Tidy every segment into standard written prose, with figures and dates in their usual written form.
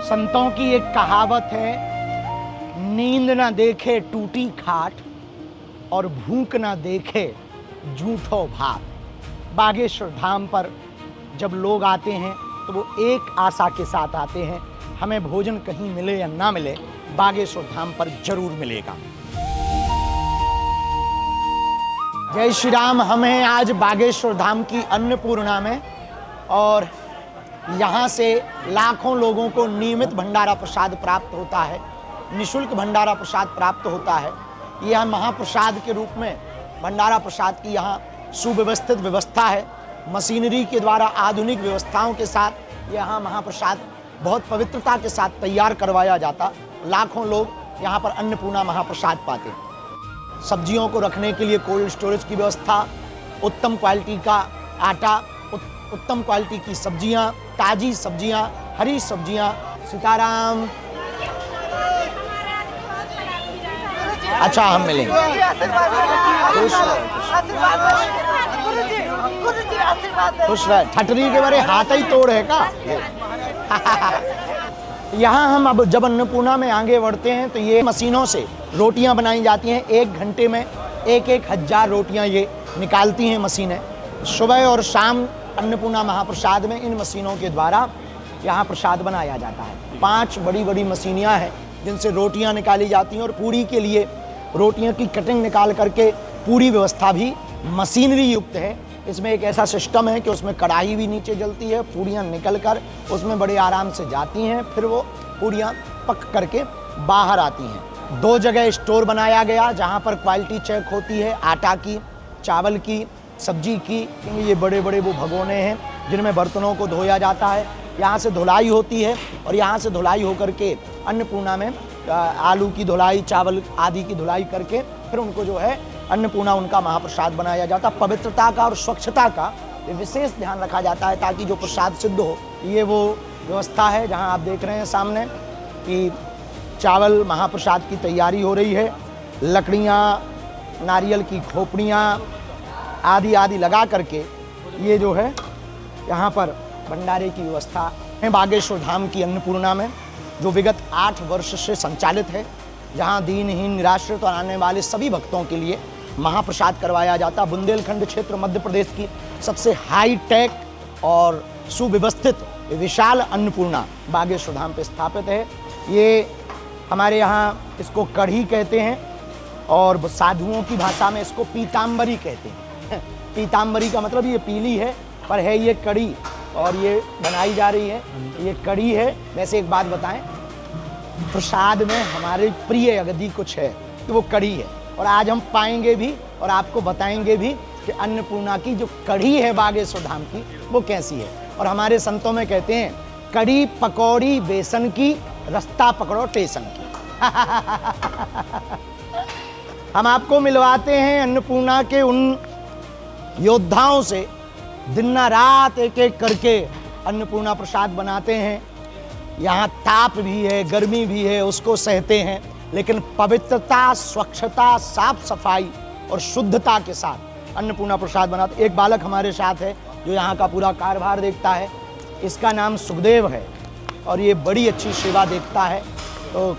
संतों की एक कहावत है, नींद ना देखे टूटी खाट और भूख ना देखे झूठो भात। बागेश्वर धाम पर जब लोग आते हैं तो वो एक आशा के साथ आते हैं, हमें भोजन कहीं मिले या ना मिले, बागेश्वर धाम पर जरूर मिलेगा। जय श्री राम। हमें आज बागेश्वर धाम की अन्नपूर्णा में, और यहाँ से लाखों लोगों को नियमित भंडारा प्रसाद प्राप्त होता है, निःशुल्क भंडारा प्रसाद प्राप्त होता है। यह महाप्रसाद के रूप में भंडारा प्रसाद की यहाँ सुव्यवस्थित व्यवस्था है। मशीनरी के द्वारा आधुनिक व्यवस्थाओं के साथ यहाँ महाप्रसाद बहुत पवित्रता के साथ तैयार करवाया जाता। लाखों लोग यहाँ पर अन्नपूर्णा महाप्रसाद पाते। सब्जियों को रखने के लिए कोल्ड स्टोरेज की व्यवस्था, उत्तम क्वालिटी का आटा, उत्तम क्वालिटी की सब्जियां, ताजी सब्जियां, हरी सब्जियां। सीताराम। अच्छा, हम मिलेंगे। खुश रहे। ठटरी के बारे हाथ ही तोड़ है का? यहाँ हम अब जब अन्नपूर्णा में आगे बढ़ते हैं तो ये मशीनों से रोटियां बनाई जाती हैं। 1 घंटे में 1,000 रोटियां ये निकालती हैं मशीनें। सुबह और शाम अन्नपूर्णा महाप्रसाद में इन मशीनों के द्वारा यहाँ प्रसाद बनाया जाता है। 5 बड़ी बड़ी मशीनियाँ हैं जिनसे रोटियाँ निकाली जाती हैं, और पूरी के लिए रोटियों की कटिंग निकाल करके पूरी व्यवस्था भी मशीनरी युक्त है। इसमें एक ऐसा सिस्टम है कि उसमें कढ़ाई भी नीचे जलती है, पूड़ियाँ निकल कर उसमें बड़े आराम से जाती हैं, फिर वो पूड़ियाँ पक करके बाहर आती हैं। 2 जगह स्टोर बनाया गया जहाँ पर क्वालिटी चेक होती है, आटा की, चावल की, सब्जी की। ये बड़े बड़े वो भगोने हैं जिनमें बर्तनों को धोया जाता है। यहाँ से धुलाई होती है, और यहाँ से धुलाई होकर के अन्नपूर्णा में आलू की धुलाई, चावल आदि की धुलाई करके फिर उनको जो है अन्नपूर्णा उनका महाप्रसाद बनाया जाता। पवित्रता का और स्वच्छता का विशेष ध्यान रखा जाता है ताकि जो प्रसाद सिद्ध हो। ये वो व्यवस्था है जहाँ आप देख रहे हैं सामने कि चावल महाप्रसाद की तैयारी हो रही है। लकड़ियाँ, नारियल की खोपड़ियाँ आदि आदि लगा करके ये जो है यहाँ पर भंडारे की व्यवस्था है। बागेश्वर धाम की अन्नपूर्णा में जो विगत 8 वर्ष से संचालित है, जहाँ दीनहीन, निराश्रित और आने वाले सभी भक्तों के लिए महाप्रसाद करवाया जाता। बुंदेलखंड क्षेत्र मध्य प्रदेश की सबसे हाई टेक और सुव्यवस्थित विशाल अन्नपूर्णा बागेश्वर धाम पे स्थापित है। ये हमारे यहाँ इसको कढ़ी कहते हैं, और साधुओं की भाषा में इसको पीताम्बरी कहते हैं। पीताम्बरी का मतलब ये पीली है, पर है ये कढ़ी, और ये बनाई जा रही है। ये कढ़ी है। वैसे एक बात बताएं, प्रसाद में हमारे प्रिय यदि कुछ है तो वो कढ़ी है, और आज हम पाएंगे भी और आपको बताएंगे भी कि अन्नपूर्णा की जो कढ़ी है बागेश्वर धाम की वो कैसी है। और हमारे संतों में कहते हैं, कढ़ी पकौड़ी बेसन की, रास्ता पकड़ो टेशन की। हम आपको मिलवाते हैं अन्नपूर्णा के उन योद्धाओं से, दिन रात एक एक करके अन्नपूर्णा प्रसाद बनाते हैं। यहाँ ताप भी है, गर्मी भी है, उसको सहते हैं, लेकिन पवित्रता, स्वच्छता, साफ सफाई और शुद्धता के साथ अन्नपूर्णा प्रसाद बनाते। एक बालक हमारे साथ है जो यहाँ का पूरा कार्यभार देखता है। इसका नाम सुखदेव है, और ये बड़ी अच्छी सेवा देखता है। तो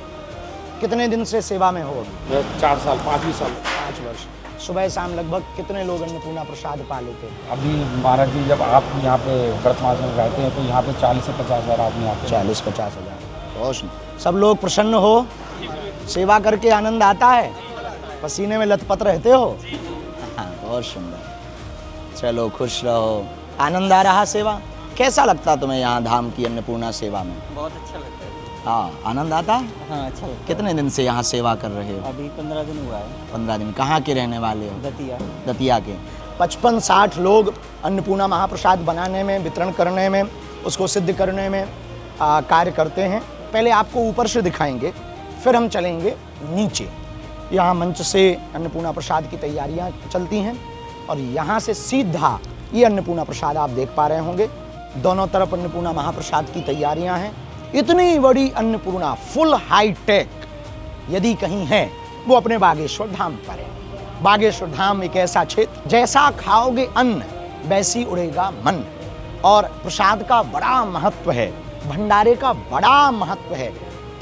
कितने दिन से सेवा में हो? 4 साल, 5 साल। 5 वर्ष। सुबह शाम लगभग कितने लोग अन्नपूर्णा प्रसाद पा लेते हैं? अभी महाराज जी, जब आप यहाँ पे व्रत मास में रहते हैं तो यहाँ पे 40 से 50 हज़ार आदमी आते हैं। 40-50 हज़ार। बहुत। सब लोग प्रसन्न हो? सेवा करके आनंद आता है? पसीने में लथपथ रहते हो? हाँ, बहुत सुंदर। चलो, खुश रहो। आनंद आ रहा सेवा? कैसा लगता तुम्हें यहाँ धाम की अन्नपूर्णा सेवा में? बहुत अच्छा लगता है। हाँ, आनंद आता है? हाँ, अच्छा लगता है। कितने दिन से यहाँ सेवा कर रहे हो? अभी 15 दिन हुआ है। 15 दिन। कहाँ के रहने वाले हो? दतिया के। 55-60 लोग अन्नपूर्णा महाप्रसाद बनाने में, वितरण करने में, उसको सिद्ध करने में कार्य करते हैं। पहले आपको ऊपर से दिखाएंगे, फिर हम चलेंगे नीचे। यहाँ मंच से अन्नपूर्णा प्रसाद की तैयारियाँ चलती हैं, और यहाँ से सीधा ये अन्नपूर्णा प्रसाद आप देख पा रहे होंगे। दोनों तरफ अन्नपूर्णा महाप्रसाद की तैयारियाँ हैं। इतनी बड़ी अन्नपूर्णा, फुल हाई टेक यदि कहीं है वो अपने बागेश्वर धाम पर है। बागेश्वर धाम एक ऐसा क्षेत्र, जैसा खाओगे अन्न वैसी उड़ेगा मन। और प्रसाद का बड़ा महत्व है। भंडारे का बड़ा महत्व है।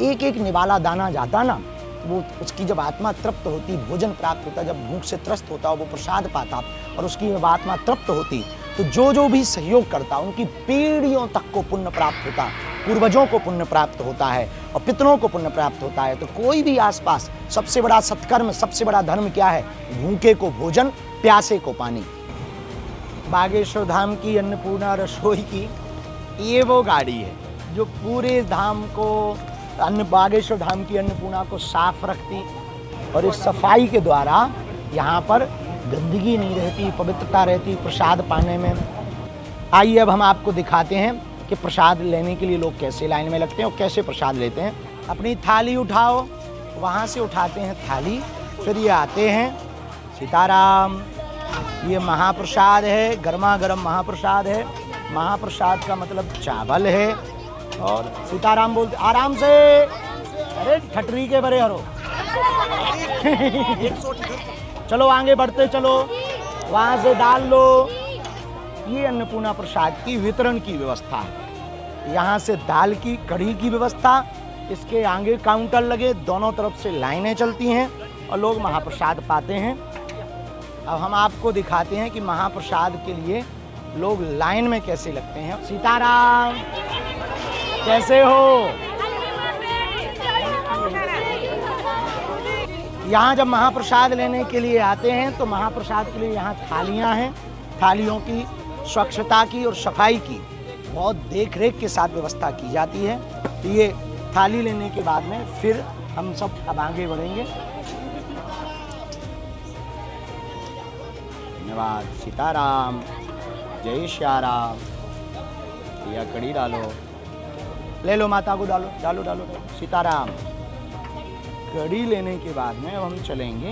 एक एक निवाला दाना जाता ना, वो उसकी जब आत्मा तृप्त होती, भोजन प्राप्त होता, जब भूख से त्रस्त होता, वो प्रसाद पाता और उसकी जब आत्मा तृप्त होती, तो जो जो भी सहयोग करता उनकी पीढ़ियों तक को पुण्य प्राप्त होता, पूर्वजों को पुण्य प्राप्त होता है और पितरों को पुण्य प्राप्त होता है। तो कोई भी आसपास, सबसे बड़ा सत्कर्म, सबसे बड़ा धर्म क्या है? भूखे को भोजन, प्यासे को पानी। बागेश्वर धाम की अन्नपूर्णा रसोई की ये वो गाड़ी है जो पूरे धाम को, बागेश्वर धाम की अन्नपूर्णा को साफ रखती, और इस सफाई के द्वारा यहाँ पर गंदगी नहीं रहती, पवित्रता रहती प्रसाद पाने में। आइए अब हम आपको दिखाते हैं कि प्रसाद लेने के लिए लोग कैसे लाइन में लगते हैं और कैसे प्रसाद लेते हैं। अपनी थाली उठाओ, वहाँ से उठाते हैं थाली, फिर ये आते हैं। सीताराम, ये महाप्रसाद है, गर्मा गर्म महाप्रसाद है। महाप्रसाद का मतलब चावल है। और सीताराम बोलते आराम से, अरे ठटरी के बड़े हरो चलो आगे बढ़ते चलो, वहाँ से डाल लो। ये अन्नपूर्णा प्रसाद की वितरण की व्यवस्था है। यहाँ से दाल की कढ़ी की व्यवस्था, इसके आगे काउंटर लगे, दोनों तरफ से लाइनें चलती हैं और लोग महाप्रसाद पाते हैं। अब हम आपको दिखाते हैं कि महाप्रसाद के लिए लोग लाइन में कैसे लगते हैं। सीताराम, कैसे हो? यहाँ जब महाप्रसाद लेने के लिए आते हैं तो महाप्रसाद के लिए यहाँ थालियाँ हैं। थालियों की स्वच्छता की और सफाई की बहुत देख रेख के साथ व्यवस्था की जाती है। तो ये थाली लेने के बाद में फिर हम सब अब आगे बढ़ेंगे। धन्यवाद। सीताराम, जय श्या राम। या कड़ी डालो, ले लो माता को, डालो डालो डालो, डालो। सीताराम। कड़ी लेने के बाद में अब हम चलेंगे।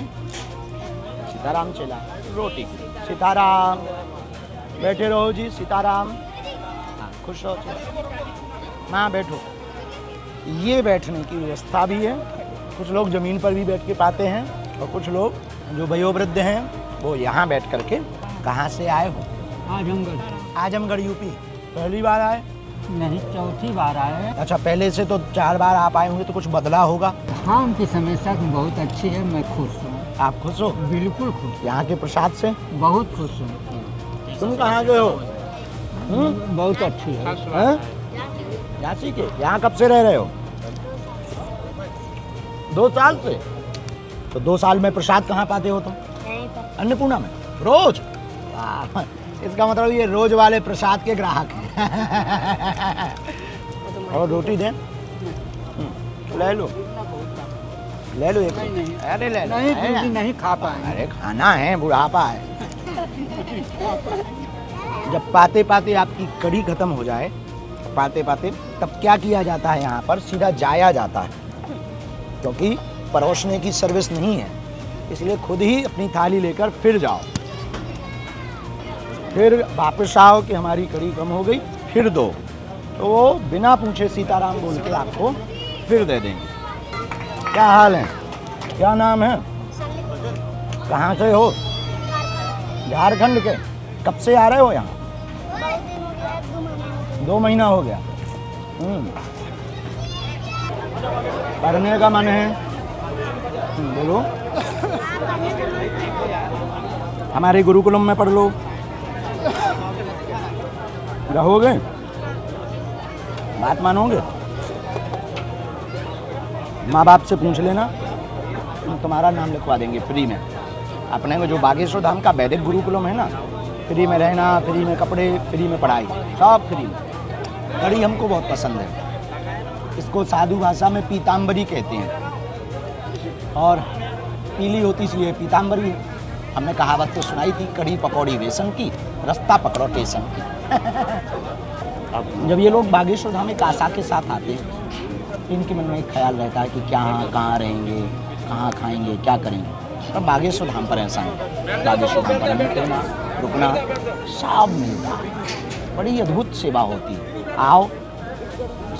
सीताराम चला, रोटी। सीताराम, बैठे रहो जी। सीताराम, हाँ खुश रहो। माँ बैठो। ये बैठने की व्यवस्था भी है। कुछ लोग ज़मीन पर भी बैठ के पाते हैं और कुछ लोग जो वयोवृद्ध हैं वो यहाँ बैठ करके। कहाँ से आए हो? आजमगढ़। आजमगढ़ यूपी। पहली बार आए? नहीं, चौथी बार आए हैं। अच्छा, पहले से तो 4 बार आप आए होंगे, तो कुछ बदला होगा। हाँ, उनकी समस्या बहुत अच्छी है, मैं खुश हूँ। आप खुश हो? बिल्कुल खुश। यहाँ के प्रसाद से बहुत खुश हूँ। तुम कहाँ के हो? बहुत अच्छी है। झांसी के? यहाँ कब से रह रहे हो? 2 साल से? तो 2 साल में प्रसाद कहाँ पाते हो तुम? अन्नपूर्णा में रोज? वाह, इसका मतलब ये रोज वाले प्रसाद के ग्राहक हैं। और रोटी दें? ले लो, ले लो एक। अरे ले लो। नहीं, नहीं खा पाए। अरे खाना है, बुढ़ापा है। जब पाते पाते आपकी कड़ी खत्म हो जाए, पाते पाते, तब क्या किया जाता है? यहाँ पर सीधा जाया जाता है, क्योंकि परोसने की सर्विस नहीं है, इसलिए खुद ही अपनी थाली लेकर फिर जाओ। फिर वापस आओ कि हमारी कड़ी कम हो गई, फिर दो। तो वो बिना पूछे सीताराम बोल के आपको फिर दे देंगे। क्या हाल है? क्या नाम है? कहाँ से हो? झारखंड के। कब से आ रहे हो यहाँ? 2 महीना हो गया। पढ़ने का मन है? बोलो। हमारे गुरुकुलम में पढ़ लो। रहोगे? बात मानोगे? माँ बाप से पूछ लेना, तुम्हारा नाम लिखवा देंगे फ्री में। अपने को जो बागेश्वर धाम का वैदिक गुरुकुलम है ना, फ्री में रहना, फ्री में कपड़े, फ्री में पढ़ाई, सब फ्री में। कड़ी हमको बहुत पसंद है। इसको साधु भाषा में पीताम्बरी कहते हैं, और पीली होती सी ये पीताम्बरी है। हमने कहावत तो सुनाई थी, कड़ी पकौड़ी बेसन की, रास्ता पकड़ो टेशन की। अब जब ये लोग बागेश्वर धाम में आशा के साथ आते हैं, इनके मन में एक ख्याल रहता है कि क्या कहाँ रहेंगे, कहाँ खाएंगे, क्या करेंगे। पर बागेश्वर धाम पर ऐसा नहीं। बागेश्वर धाम पर हमें रहना, रुकना सब मिलता है। बड़ी अद्भुत सेवा होती है। आओ,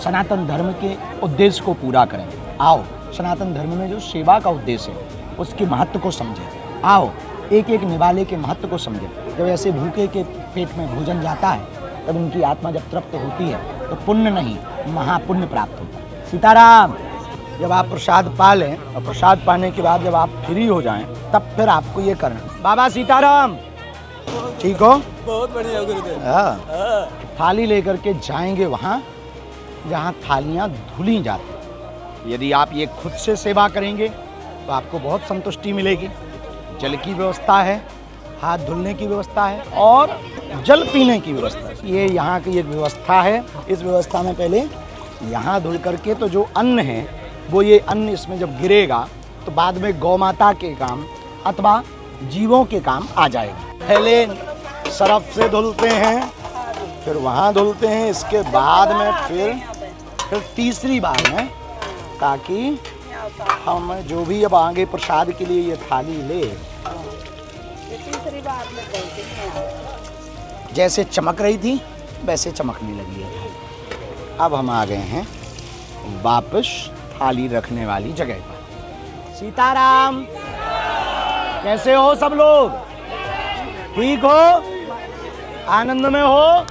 सनातन धर्म के उद्देश्य को पूरा करें। आओ, सनातन धर्म में जो सेवा का उद्देश्य है उसके महत्व को समझें। आओ, एक एक निवाले के महत्व को समझें। जब ऐसे भूखे के पेट में भोजन जाता है, तब उनकी आत्मा जब तृप्त होती है तो पुण्य नहीं महापुण्य प्राप्त होता है। सीताराम। जब आप प्रसाद पा लें और प्रसाद पाने के बाद जब आप फ्री हो जाएं तब फिर आपको ये करना। बाबा सीताराम, ठीक हो? बहुत बढ़िया गुरुदेव। हाँ। थाली लेकर के जाएंगे वहाँ जहाँ थालियाँ धुली जाती हैं। यदि आप ये खुद से सेवा करेंगे तो आपको बहुत संतुष्टि मिलेगी। जल की व्यवस्था है, हाथ धुलने की व्यवस्था है और जल पीने की व्यवस्था है। ये यहाँ की एक व्यवस्था है। इस व्यवस्था में पहले यहाँ धुल करके तो जो अन्न है वो ये अन्न इसमें जब गिरेगा तो बाद में गौ माता के काम अथवा जीवों के काम आ जाएगा। पहले सरफ से धुलते हैं, फिर वहाँ धुलते हैं, इसके बाद में फिर तीसरी बार में, ताकि हम जो भी अब आगे प्रसाद के लिए ये थाली ले जैसे चमक रही थी वैसे चमकने लगी है। अब हम आ गए हैं वापस थाली रखने वाली जगह पर। सीताराम, कैसे हो सब लोग? ठीक हो? आनंद में हो?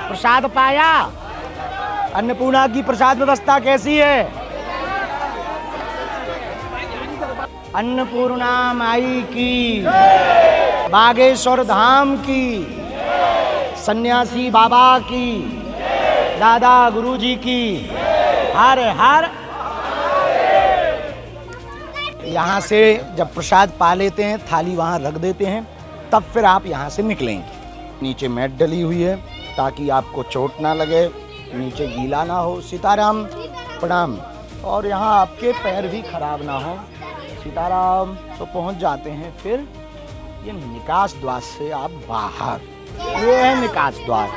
प्रसाद पाया? अन्नपूर्णा की प्रसाद व्यवस्था कैसी है? अन्नपूर्णा माई की, बागेश्वर धाम की, सन्यासी बाबा की, दादा गुरुजी की, हर हर। यहाँ से जब प्रसाद पा लेते हैं, थाली वहाँ रख देते हैं, तब फिर आप यहाँ से निकलेंगे। नीचे मैट डली हुई है ताकि आपको चोट ना लगे, नीचे गीला ना हो। सीताराम, प्रणाम। और यहाँ आपके पैर भी खराब ना हो। सीताराम। तो पहुँच जाते हैं फिर ये निकास द्वार से आप बाहर। ये है निकास द्वार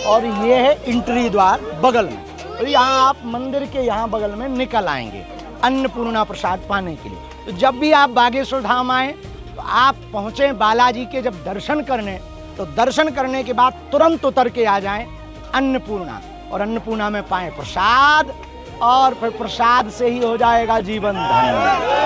और ये है एंट्री द्वार बगल में। तो यहाँ आप मंदिर के यहाँ बगल में निकल आएंगे अन्नपूर्णा प्रसाद पाने के लिए। तो जब भी आप बागेश्वर धाम आए तो आप पहुँचे बालाजी के जब दर्शन करने, तो दर्शन करने के बाद तुरंत उतर के आ जाएं अन्नपूर्णा, और अन्नपूर्णा में पाएं प्रसाद, और फिर प्रसाद से ही हो जाएगा जीवन धन्य।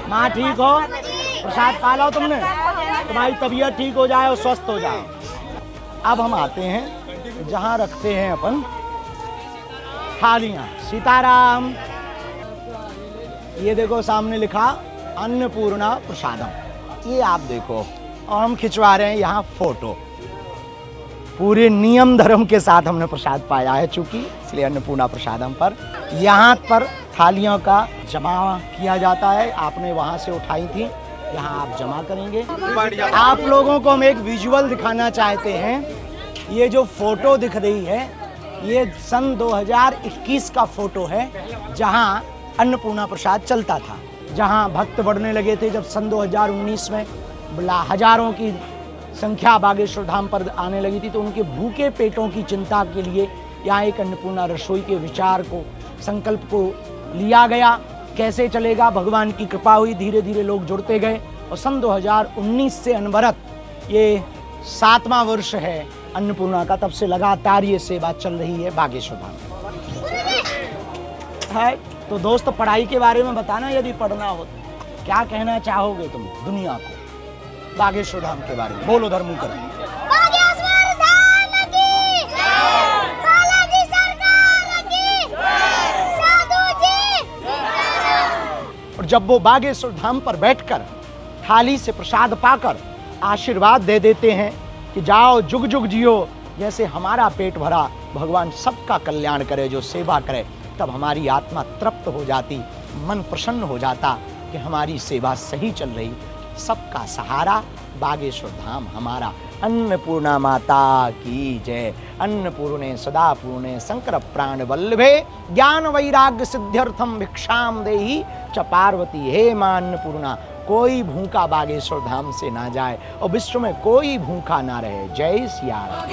माँ ठीक हो? प्रसाद पा लो तुमने, तुम्हारी तबीयत ठीक हो जाए और स्वस्थ हो जाए। अब हम आते हैं जहाँ रखते हैं अपन थालियाँ। सीताराम। ये देखो सामने लिखा अन्नपूर्णा प्रसादम, ये आप देखो। और हम खिंचवा रहे हैं यहाँ फोटो। पूरे नियम धर्म के साथ हमने प्रसाद पाया है, चूंकि इसलिए अन्नपूर्णा प्रसादम पर यहाँ पर थालियों का जमा किया जाता है। आपने वहाँ से उठाई थी, यहाँ आप जमा करेंगे। आप लोगों को हम एक विजुअल दिखाना चाहते हैं। ये जो फोटो दिख रही है ये सन 2021 का फोटो है, जहाँ अन्नपूर्णा प्रसाद चलता था, जहाँ भक्त बढ़ने लगे थे। जब सन 2019 में हजारों की संख्या बागेश्वर धाम पर आने लगी थी, तो उनके भूखे पेटों की चिंता के लिए यहाँ एक अन्नपूर्णा रसोई के विचार को, संकल्प को लिया गया। कैसे चलेगा? भगवान की कृपा हुई, धीरे धीरे लोग जुड़ते गए और सन 2019 से अनवरत ये 7वां वर्ष है अन्नपूर्णा का। तब से लगातार ये सेवा चल रही है बागेश्वर धाम है। तो दोस्त, पढ़ाई के बारे में बताना, यदि पढ़ना हो तो क्या कहना चाहोगे तुम दुनिया को बागेश्वर धाम के बारे में? बोलो धर्म कर। और जब वो बागेश्वर धाम पर बैठकर थाली से प्रसाद पाकर आशीर्वाद दे देते हैं कि जाओ जुग जुग जियो, जैसे हमारा पेट भरा, भगवान सबका कल्याण करे, जो सेवा करे, तब हमारी आत्मा तृप्त हो जाती, मन प्रसन्न हो जाता कि हमारी सेवा सही चल रही। सबका सहारा बागेश्वर धाम हमारा। अन्नपूर्णा माता की जय। अन्नपूर्णे सदा पूर्णे शंकर प्राण वल्लभे, ज्ञान वैराग्य सिद्ध्यर्थम भिक्षाम देहि च पार्वती। हे मां अन्नपूर्णा, कोई भूखा बागेश्वर धाम से ना जाए और विश्व में कोई भूखा ना रहे। जय सिया राम।